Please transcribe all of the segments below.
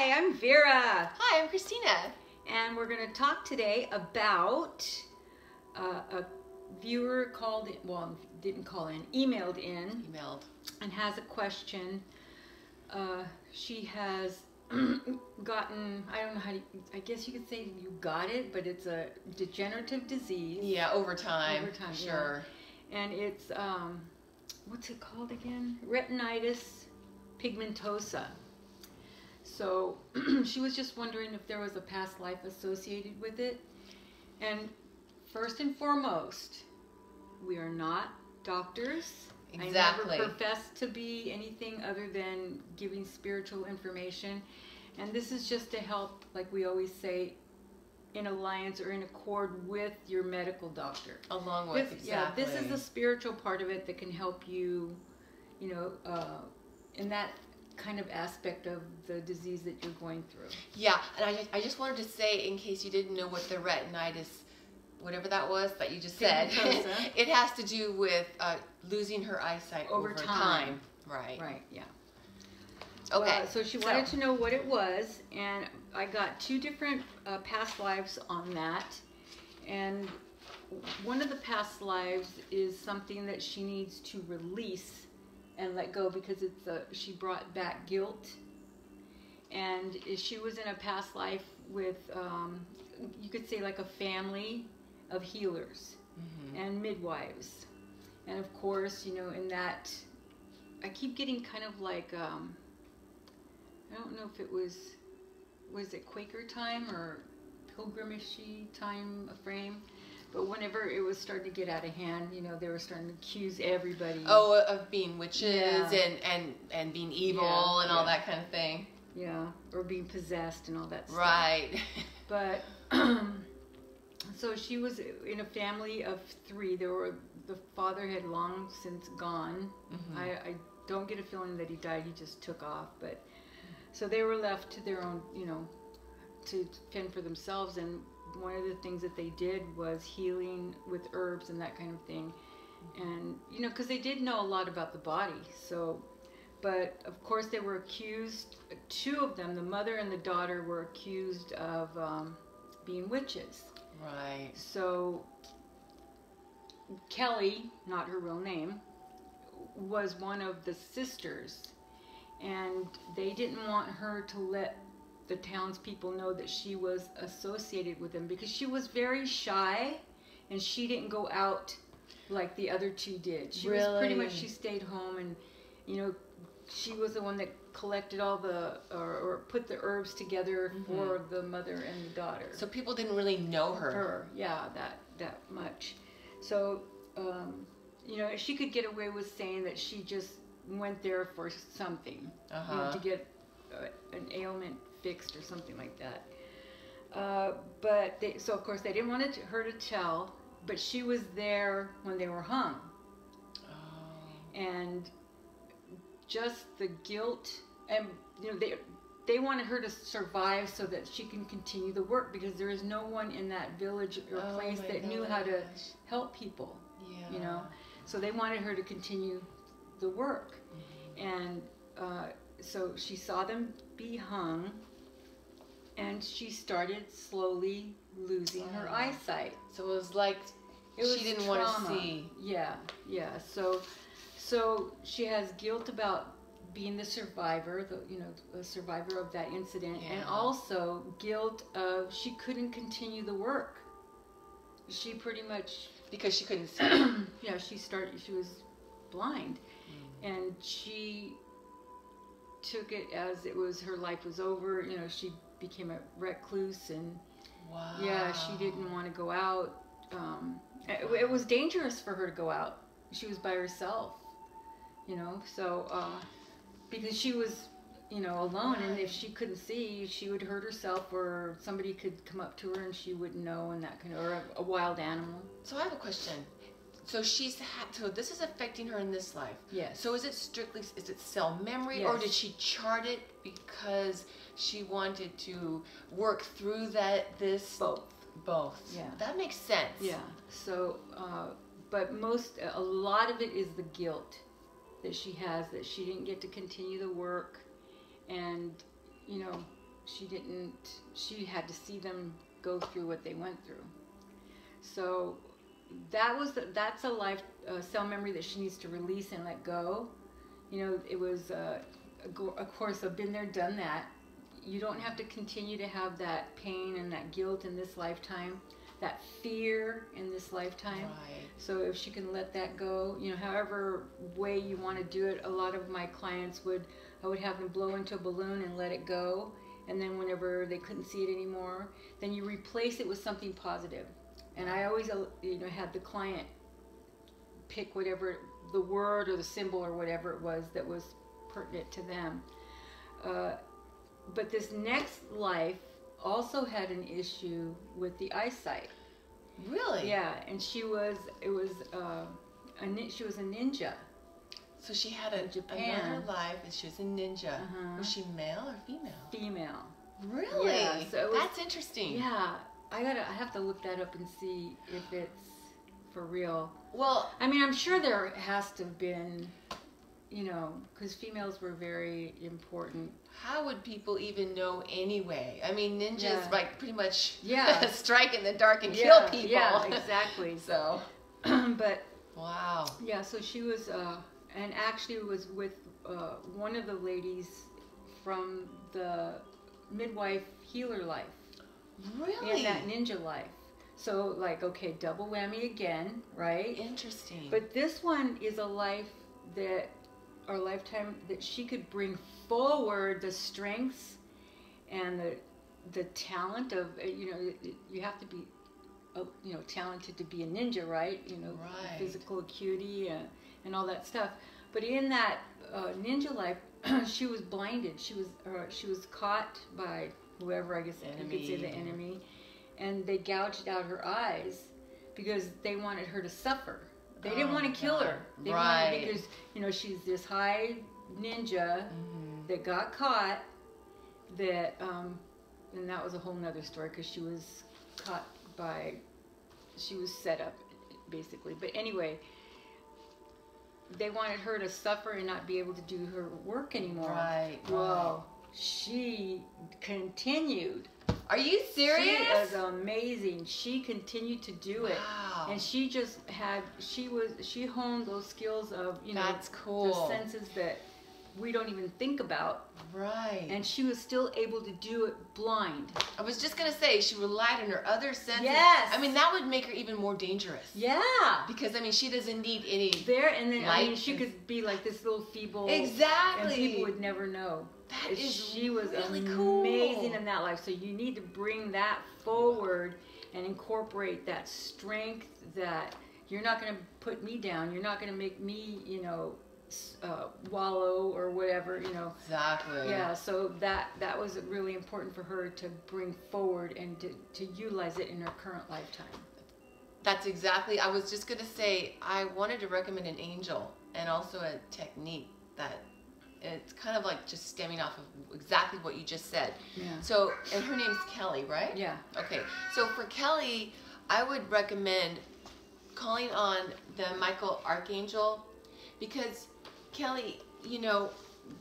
Hi, I'm Vera. Hi, I'm Christina. And we're going to talk today about a viewer called in, well, didn't call in, emailed in. And has a question. She has gotten, I don't know how to, I guess you could say you got it, but it's a degenerative disease. Yeah, over time. Over time, sure. Yeah. And it's, what's it called again? Retinitis pigmentosa. So she was just wondering if there was a past life associated with it. And first and foremost, we are not doctors. Exactly. I never professed to be anything other than giving spiritual information. And this is just to help, like we always say, in alliance or in accord with your medical doctor. Along with, this, exactly. Yeah, this is the spiritual part of it that can help you, you know, in that kind of aspect of the disease that you're going through. Yeah, and I just wanted to say, in case you didn't know what the retinitis, whatever that was that you just said, it has to do with losing her eyesight over time. Right. Right, yeah. Okay. So she wanted to know what it was, and I got two different past lives on that. And one of the past lives is something that she needs to release and let go because it's she brought back guilt. And she was in a past life with, you could say, like a family of healers and midwives. And of course, you know, in that, I keep getting kind of like, I don't know if it was it Quaker time or pilgrimage-y time frame? But whenever it was starting to get out of hand, you know, they were starting to accuse everybody. Oh, of being witches and being evil and all that kind of thing. Yeah, or being possessed and all that stuff. Right. But, so she was in a family of three. The father had long since gone. I don't get a feeling that he died. He just took off. But so they were left to their own, you know, to fend for themselves. And one of the things that they did was healing with herbs and that kind of thing. And, you know, because they did know a lot about the body. So, but of course they were accused, two of them, the mother and the daughter, were accused of being witches. Right. So Kelly, not her real name, was one of the sisters, and they didn't want her to let the townspeople know that she was associated with them because she was very shy and she didn't go out like the other two did. She was pretty much, she stayed home, and, you know, she was the one that collected all the, or put the herbs together for the mother and the daughter. So people didn't really know her. Yeah, that much. So, you know, she could get away with saying that she just went there for something, you know, to get an ailment fixed or something like that. But so of course they didn't want her to tell, but she was there when they were hung. And just the guilt, and, you know, they wanted her to survive so that she can continue the work, because there is no one in that village or place that knew how to help people. You know, so they wanted her to continue the work. And so she saw them be hung, and she started slowly losing her eyesight. So it was like she didn't want to see. Yeah. So she has guilt about being the survivor, the survivor of that incident, and also guilt of she couldn't continue the work. She pretty much, because she couldn't see. Yeah, she was blind, and she took it as it was, her life was over. You know, she became a recluse, and yeah, she didn't want to go out. It was dangerous for her to go out. She was by herself, you know, so because she was, you know, alone, and if she couldn't see, she would hurt herself, or somebody could come up to her and she wouldn't know, and that kind of, or a wild animal. So I have a question. So so this is affecting her in this life. Yes. So is it cell memory, or did she chart it because she wanted to work through this? Both. Yeah. That makes sense. Yeah. So, but a lot of it is the guilt that she has, that she didn't get to continue the work, and, you know, she had to see them go through what they went through. So that's a life cell memory that she needs to release and let go. You know, it was, of course, I've been there, done that. You don't have to continue to have that pain and that guilt in this lifetime, that fear in this lifetime. Right. So if she can let that go, you know, however way you want to do it. A lot of my clients I would have them blow into a balloon and let it go. And then whenever they couldn't see it anymore, then you replace it with something positive. And I always, you know, had the client pick whatever the word or the symbol or whatever it was that was pertinent to them. But this next life also had an issue with the eyesight. Really? Yeah, and she was a ninja. So she had Japan. another life, and she was a ninja. Was she male or female? Female. Really? Yeah, so that's interesting. Yeah, I have to look that up and see if it's for real. Well, I mean, I'm sure there has to have been, you know, because females were very important. How would people even know anyway? I mean, ninjas like pretty much strike in the dark and kill people. Yeah, exactly. So, but wow. Yeah, so she was, and actually was with one of the ladies from the midwife healer life. Really? In that ninja life. So, like, okay, double whammy again, right? Interesting. But this one is a life that, or lifetime that she could bring forward the strengths and the talent of, you know, you have to be, you know, talented to be a ninja, right? You know, physical acuity and all that stuff. But in that ninja life, she was blinded. She was caught by whoever, I guess you could say the enemy, and they gouged out her eyes because they wanted her to suffer. They didn't want to kill her. They wanted, because, you know, she's this high ninja that got caught. That and that was a whole nother story, because she was caught by, she was set up basically. But anyway, they wanted her to suffer and not be able to do her work anymore. Right. Well, she continued. Are you serious? She is amazing. She continued to do it. Wow. And she just had, she honed those skills of, you know, that's cool. The senses that we don't even think about. Right. And she was still able to do it blind. I was just going to say, she relied on her other senses. Yes. I mean, that would make her even more dangerous. Yeah. Because, I mean, she doesn't need any and then, I mean, she could be like this little feeble. Exactly. And people would never know. That is she was really amazing cool. in that life. So you need to bring that forward and incorporate that strength, that you're not going to put me down. You're not going to make me, you know, wallow or whatever, you know. Exactly. Yeah, so that was really important for her to bring forward and to utilize it in her current lifetime. That's exactly, I was just going to say, I wanted to recommend an angel and also a technique that it's kind of like just stemming off of exactly what you just said. Yeah. So, and her name's Kelly, right? Yeah. Okay. So for Kelly, I would recommend calling on the Michael Archangel, because Kelly, you know,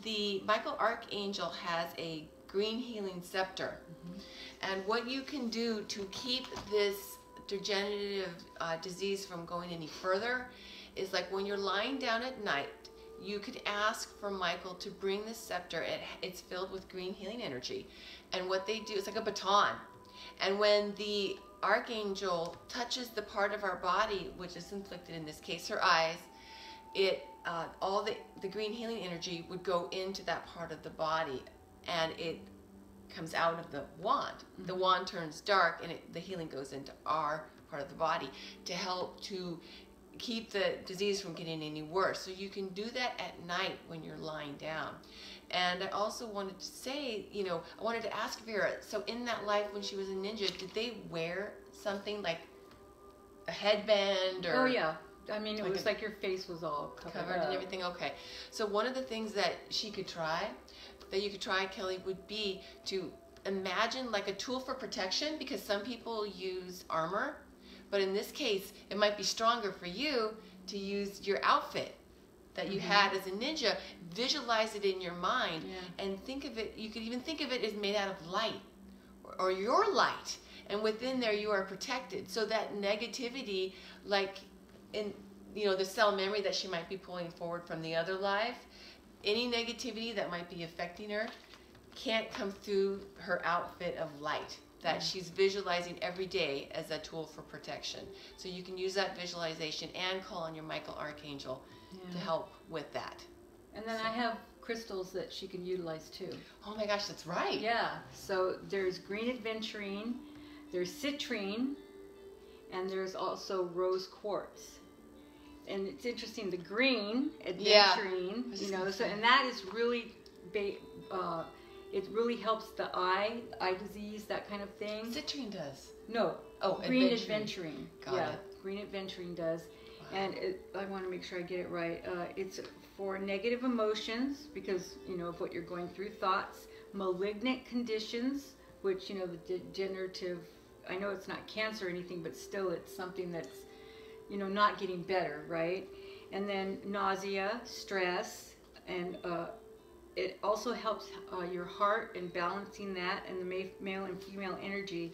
the Michael Archangel has a green healing scepter. And what you can do to keep this degenerative disease from going any further is, like, when you're lying down at night, you could ask for Michael to bring the scepter. It's filled with green healing energy. And what they do, it's like a baton. And when the Archangel touches the part of our body, which is inflicted, in this case her eyes, all the green healing energy would go into that part of the body, and it comes out of the wand. The wand turns dark, and the healing goes into our part of the body to help to keep the disease from getting any worse. So you can do that at night when you're lying down. And I also wanted to say, you know, I wanted to ask Vera, so in that life when she was a ninja, did they wear something like a headband or? Oh yeah. I mean, it was like your face was all covered and everything. Okay. So one of the things that you could try, Kelly, would be to imagine like a tool for protection, because some people use armor, but in this case, it might be stronger for you to use your outfit. that you had as a ninja, visualize it in your mind, and think of it, you could even think of it as made out of light, or your light, and within there you are protected. So that negativity, like in, you know, the cell memory that she might be pulling forward from the other life, any negativity that might be affecting her can't come through her outfit of light that she's visualizing every day as a tool for protection. So you can use that visualization and call on your Michael Archangel to help with that. And then I have crystals that she can utilize too. Oh my gosh, that's right. Yeah, so there's green aventurine, there's citrine, and there's also rose quartz. And it's interesting, the green aventurine, you know, so, and that is really, it really helps the eye disease, that kind of thing. Citrine does. No. Oh, green aventurine. Got it. Green aventurine does. Wow. And I want to make sure I get it right. It's for negative emotions, because, you know, of what you're going through, thoughts, malignant conditions, which, you know, the degenerative, I know it's not cancer or anything, but still it's something that's, you know, not getting better, right? And then nausea, stress, and it also helps your heart and balancing that, and the male and female energy.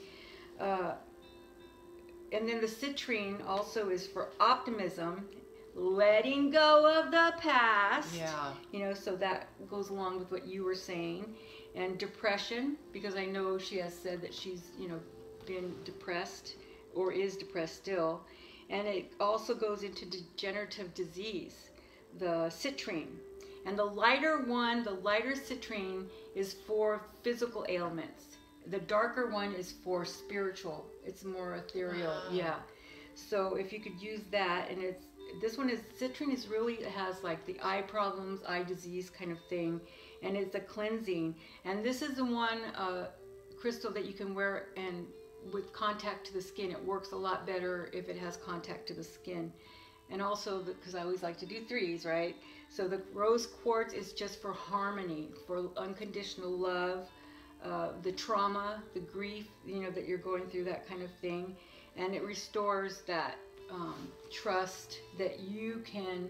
And then the citrine also is for optimism, letting go of the past. Yeah. You know, so that goes along with what you were saying. And depression, because I know she has said that she's, you know, been depressed or is depressed still. And it also goes into degenerative disease, the citrine. And the lighter one, the lighter citrine, is for physical ailments. The darker one is for spiritual. It's more ethereal. Wow. Yeah. So if you could use that, and this one is, citrine is really, has like the eye problems, eye disease kind of thing, and it's a cleansing. And this is the one crystal that you can wear and with contact to the skin. It works a lot better if it has contact to the skin. And also, because I always like to do threes, right? So the rose quartz is just for harmony, for unconditional love, the trauma, the grief, you know, that you're going through, that kind of thing. And it restores that trust that you can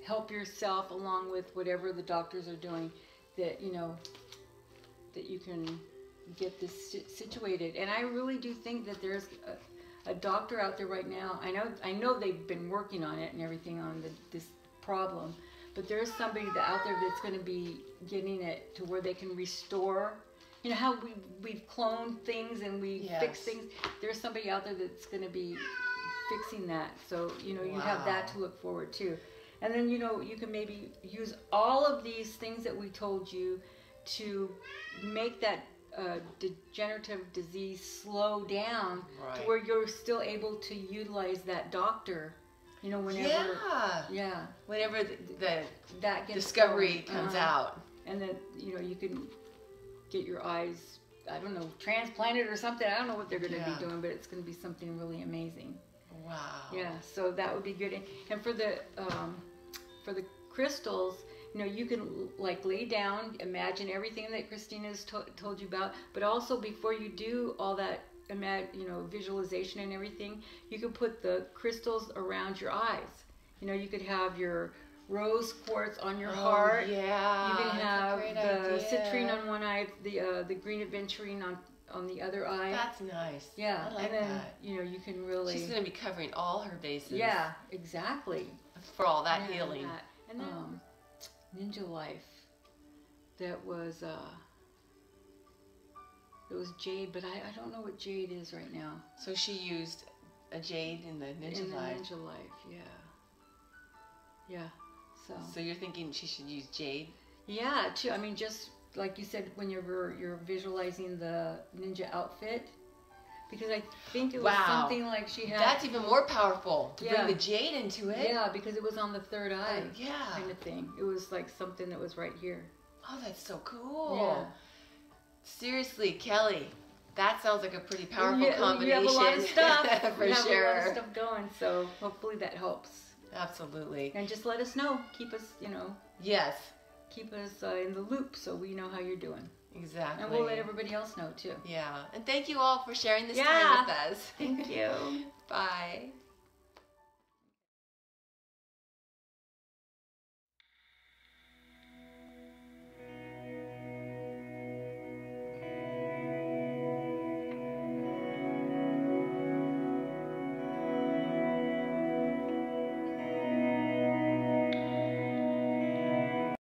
help yourself along with whatever the doctors are doing, that, you know, that you can get this situated. And I really do think that there's a doctor out there right now. I know they've been working on it and everything on this problem, but there's somebody out there that's going to be getting it to where they can restore. You know how we've cloned things and we fix things? There's somebody out there that's going to be fixing that. So, you know, you have that to look forward to. And then, you know, you can maybe use all of these things that we told you to make that degenerative disease slow down to where you're still able to utilize that doctor, you know, whenever whenever that gets discovery comes out. And then, you know, you can get your eyes, I don't know, transplanted or something. I don't know what they're going to be doing, but it's going to be something really amazing. Wow. Yeah, so that would be good. And for the crystals, you know, you can like lay down, imagine everything that Christina has told you about, but also before you do all that, you know, visualization and everything, you can put the crystals around your eyes. You know, you could have your rose quartz on your heart. Yeah. You can have the citrine on one eye, the green aventurine on the other eye. That's nice. Yeah. I like and then that. You know, you can really. She's going to be covering all her bases. Yeah, exactly. For all that healing. And then Ninja Life. That was it was jade, but I don't know what jade is right now. So she used a jade in the Ninja Life. In the Ninja Life, yeah. Yeah. So you're thinking she should use jade? Yeah, I mean, just like you said, when you're visualizing the ninja outfit, because I think it was something like she had. That's even more powerful to bring the jade into it. Yeah, because it was on the third eye. Kind of thing. It was like something that was right here. Oh, that's so cool. Yeah. Seriously, Kelly, that sounds like a pretty powerful combination. You have a lot of stuff. For you have sure. a lot of stuff going, so hopefully that helps. Absolutely. And just let us know. Keep us, you know. Yes. Keep us in the loop so we know how you're doing. Exactly. And we'll let everybody else know too. Yeah. And thank you all for sharing this time with us. Thank you. Bye.